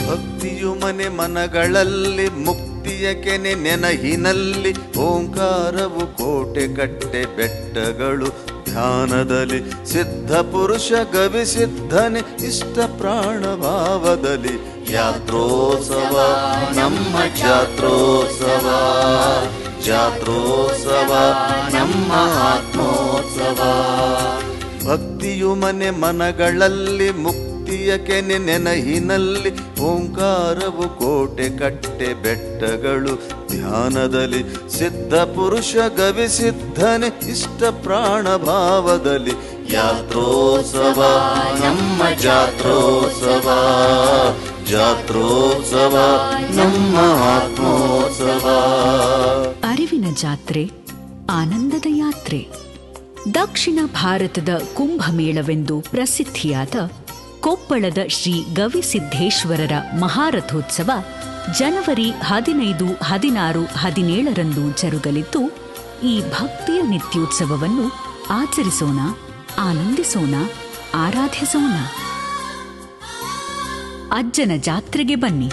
ಭಕ್ತಿಯು ಮನೆ ಮನಗಳಲ್ಲಿ ಮುಕ್ತಿಯ ಕೆನೆ ನೆನಹಿನಲ್ಲಿ ಓಂಕಾರವು ಕೋಟೆ ಕಟ್ಟೆ ಬೆಟ್ಟಗಳು ಧ್ಯಾನದಲ್ಲಿ ಸಿದ್ಧ ಪುರುಷ ಗವಿ ಸಿದ್ಧನೆ ಇಷ್ಟ ಪ್ರಾಣ ಭಾವದಲ್ಲಿ ಯಾತ್ರೋತ್ಸವ ನಮ್ಮ ಜಾತ್ರೋತ್ಸವ ಜಾತ್ರೋತ್ಸವ ನಮ್ಮ ಆತ್ಮೋತ್ಸವ. ಭಕ್ತಿಯು ಮನೆ ಮನಗಳಲ್ಲಿ ಮುಕ್ತಿಯ ಕೆನೆ ನೆನಹಿನಲ್ಲಿ ಓಂಕಾರವು ಕೋಟೆ ಕಟ್ಟೆ ಬೆಟ್ಟಗಳು ಧ್ಯಾನದಲ್ಲಿ ಸಿದ್ಧ ಪುರುಷ ಗವಿ ಸಿದ್ಧನೆ ಇಷ್ಟ ಪ್ರಾಣ ಭಾವದಲ್ಲಿ ಯಾತ್ರೋತ್ಸವ ನಮ್ಮ ಜಾತ್ರೋತ್ಸವ ಜಾತ್ರೋತ್ಸವ ನಮ್ಮ ಆತ್ಮೋತ್ಸವ. ಅರಿವಿನ ಜಾತ್ರೆ, ಆನಂದದ ಯಾತ್ರೆ. ದಕ್ಷಿಣ ಭಾರತದ ಕುಂಭಮೇಳವೆಂದು ಪ್ರಸಿದ್ಧಿಯಾದ ಕೊಪ್ಪಳದ ಶ್ರೀ ಗವಿಸಿದ್ದೇಶ್ವರರ ಮಹಾರಥೋತ್ಸವ ಜನವರಿ 15, 16, 17ರಂದು ಜರುಗಲಿದ್ದು, ಈ ಭಕ್ತಿಯ ನಿತ್ಯೋತ್ಸವವನ್ನು ಆಚರಿಸೋಣ, ಆನಂದಿಸೋಣ, ಆರಾಧಿಸೋಣ. ಅಜ್ಜನ ಜಾತ್ರೆಗೆ ಬನ್ನಿ.